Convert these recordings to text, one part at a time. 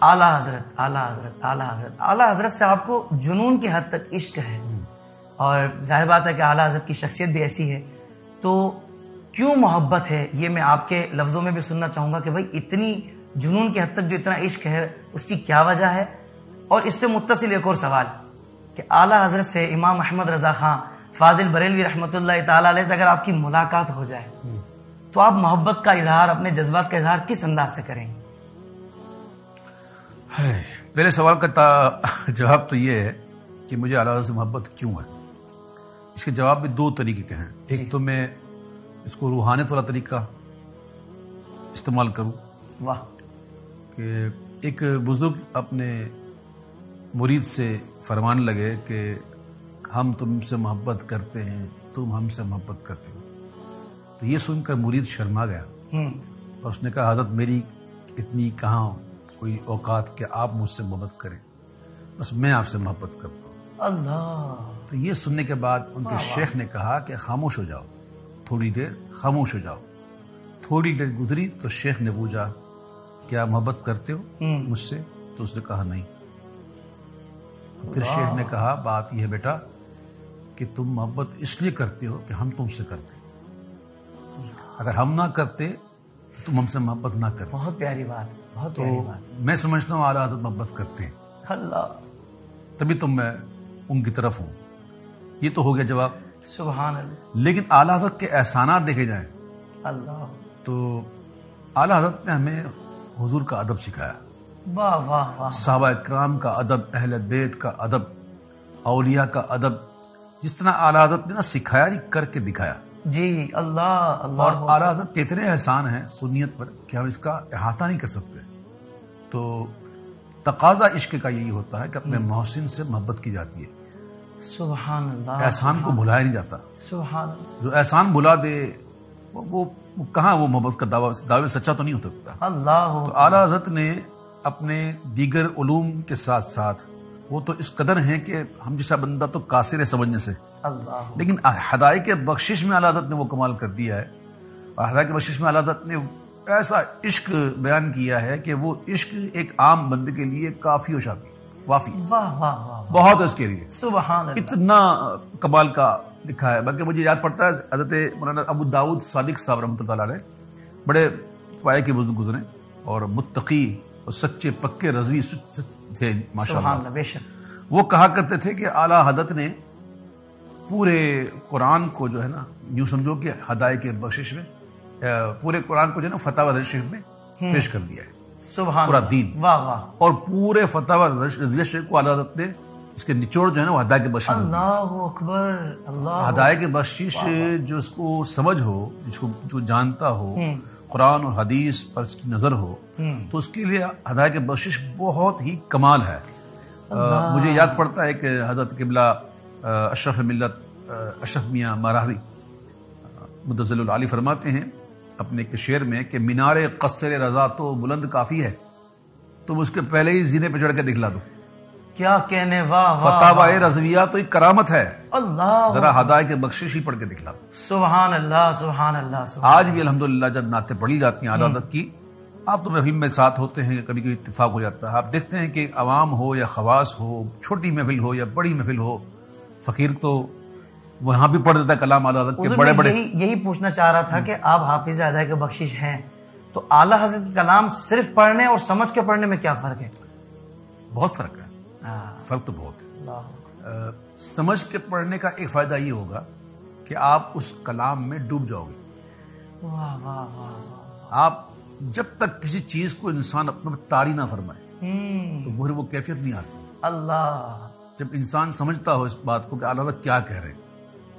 اعلیٰ حضرت اعلیٰ حضرت اعلیٰ حضرت اعلیٰ حضرت سے آپ کو جنون کی حد تک عشق ہے، اور ظاہر بات ہے کہ اعلیٰ حضرت کی شخصیت بھی ایسی ہے، تو کیوں محبت ہے یہ میں آپ کے لفظوں میں بھی سننا چاہوں گا کہ بھائی اتنی جنون کی حد تک جو اتنا عشق ہے اس کی کیا وجہ ہے؟ اور اس سے متصل ایک اور سوال کہ اعلیٰ حضرت سے امام احمد رضا خان فاضل بریلوی رحمۃ اللہ تعالی علیہ سے اگر آپ کی ملاقات ہو جائے تو آپ محبت کا اظہار، اپنے جذبات کا اظہار کس انداز سے کریں گے؟ میرے سوال کا جواب تو یہ ہے کہ مجھے اعلیٰ حضرت سے محبت کیوں ہے۔ اس کے جواب بھی دو طریقے کے ہیں۔ ایک تو میں اس کو روحانیت والا طریقہ استعمال کروں، واہ، کہ ایک بزرگ اپنے مرید سے فرمانے لگے کہ ہم تم سے محبت کرتے ہیں، تم ہم سے محبت کرتے ہو، تو یہ سن کر مرید شرما گیا اور اس نے کہا حضرت میری اتنی کہاں کوئی اوقات کہ آپ مجھ سے محبت کریں، بس میں آپ سے محبت کرتا ہوں۔ اللہ، تو یہ سننے کے بعد ان کے شیخ نے کہا کہ خاموش ہو جاؤ، تھوڑی دیر خاموش ہو جاؤ۔ تھوڑی دیر گزری تو شیخ نے پوچھا کیا محبت کرتے ہو مجھ سے؟ تو اس نے کہا نہیں۔ پھر شیخ نے کہا بات یہ ہے بیٹا کہ تم محبت اس لیے کرتے ہو کہ ہم تم سے کرتے، اگر ہم نہ کرتے تو تم ہم سے محبت نہ کرتے۔ بہت پیاری بات، بہت تو پیاری بات۔ میں سمجھتا ہوں اعلیٰ حضرت محبت کرتے ہیں، اللہ، تبھی تو میں ان کی طرف ہوں۔ یہ تو ہو گیا جواب۔ سبحان اللہ، لیکن اعلیٰ حضرت کے احسانات دیکھے جائیں اللہ، تو اعلیٰ حضرت نے ہمیں حضور کا ادب سکھایا، واہ واہ واہ، صحابہ کرام کا ادب، اہل بیت کا ادب، اولیاء کا ادب، جس طرح اعلیٰ حضرت نے نا سکھایا نہیں کر کے دکھایا۔ جی اللہ اللہ، اور اعلیٰ حضرت کے اتنے احسان ہیں سنیت پر کہ ہم اس کا احاطہ نہیں کر سکتے۔ تو تقاضا عشق کا یہی ہوتا ہے کہ اپنے محسن سے محبت کی جاتی ہے، سبحان اللہ، احسان کو بھلایا نہیں جاتا۔ سبحان اللہ، جو احسان بھلا دے وہ کہاں وہ محبت کا دعوے سچا تو نہیں ہو سکتا۔ اللہ، تو اعلیٰ حضرت نے اپنے دیگر علوم کے ساتھ ساتھ وہ تو اس قدر ہیں کہ ہم جیسا بندہ تو قاصر ہے سمجھنے سے، اللہ، لیکن ہدایت بخشش میں اعلیٰ حضرت نے وہ کمال کر دیا ہے، اور ہدایت بخشش میں اعلیٰ حضرت نے ایسا عشق بیان کیا ہے کہ وہ عشق ایک عام بندے کے لیے کافی و شافی، وافی، واہ واہ واہ، بہت ہے اس کے لیے، سبحان اللہ، اتنا کمال کا لکھا ہے۔ بلکہ مجھے یاد پڑتا ہے حضرت مولانا ابو داؤد صادق صاحب رحمۃ اللہ علیہ بڑے پائے کے بزرگ گزرے اور متقی اور سچے پکے رضوی تھے ماشاء سبحان اللہ۔ اللہ، بے شک، وہ کہا کرتے تھے کہ اعلیٰ حضرت نے پورے قرآن کو جو ہے نا یوں سمجھو کہ ہدایت کے بخشش میں پورے قرآن کو جو ہے نا فتح رضویہ شریف میں پیش کر دیا ہے، سبحان پورا اللہ، دین، واہ واہ، اور پورے فتح رضویہ شریف کو اعلیٰ حضرت نے اس کے نچوڑ جو ہے نا وہ ہدایت کے بخشش میں دی۔ اللہ اکبر، اللہ، ہدایت کی بخشش جو اس کو سمجھ ہو، جس کو جو جانتا ہو، قرآن اور حدیث پر اس کی نظر ہو، تو اس کے لیے ہدایت کی بخشش بہت ہی کمال ہے۔ مجھے یاد پڑتا ہے کہ حضرت قبلہ اشرف ملت اشرف میاں مراحوی مدظل العالی فرماتے ہیں اپنے ایک شعر میں کہ مینار قصر رضا تو بلند کافی ہے، تم اس کے پہلے ہی زینے پہ چڑھ کے دکھلا دو، کیا کہنے، واہ واہ، فتاوی رضویہ تو ایک کرامت ہے، اللہ، ذرا ہدایت کے بخشش ہی پڑھ کے دکھلا دو۔ سبحان اللہ، سبحان اللہ، سبحان آج بھی الحمدللہ جب نعتیں پڑھی جاتی ہیں اعلیٰ حضرت کی، آپ تو محفل میں ساتھ ہوتے ہیں، کبھی کبھی اتفاق ہو جاتا ہے، آپ دیکھتے ہیں کہ عوام ہو یا خواص ہو، چھوٹی محفل ہو یا بڑی محفل ہو، فقیر تو وہاں بھی پڑھ دیتا ہے کلام اعلیٰ حضرت کے حضور، بڑے میں بڑے۔ یہی پوچھنا چاہ رہا تھا کہ آپ حافظ ہدایت کے بخشش ہیں، تو اعلیٰ حضرت کے کلام صرف پڑھنے اور سمجھ کے پڑھنے میں کیا فرق ہے؟ بہت فرق ہے، فرق تو بہت ہے۔ اللہ، سمجھ کے پڑھنے کا ایک فائدہ یہ ہوگا کہ آپ اس کلام میں ڈوب جاؤ گے۔ واہ واہ واہ واہ، آپ جب تک کسی چیز کو انسان اپنے طاری نہ فرمائے تو وہ کیفیت نہیں آتی۔ اللہ، جب انسان سمجھتا ہو اس بات کو کہ اعلیٰ حضرت کیا کہہ رہے ہیں،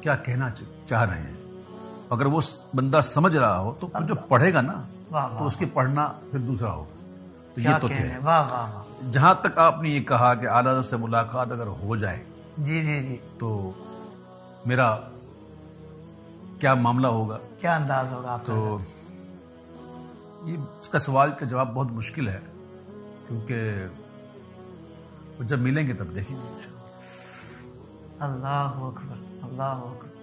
کیا کہنا چاہ رہے ہیں، اگر وہ بندہ سمجھ رہا ہو تو جو پڑھے گا نا تو اس کے پڑھنا پھر دوسرا ہوگا۔ تو یہ تو ہے۔ واہ واہ واہ، جہاں تک آپ نے یہ کہا کہ اعلیٰ حضرت سے ملاقات اگر ہو جائے جی جی جی، تو میرا کیا معاملہ ہوگا، کیا انداز ہوگا آپ کا؟ تو یہ اس کا سوال کا جواب بہت مشکل ہے، کیونکہ جب ملیں گے تب دیکھیں گے۔ اللہ اکبر، اللہ اکبر۔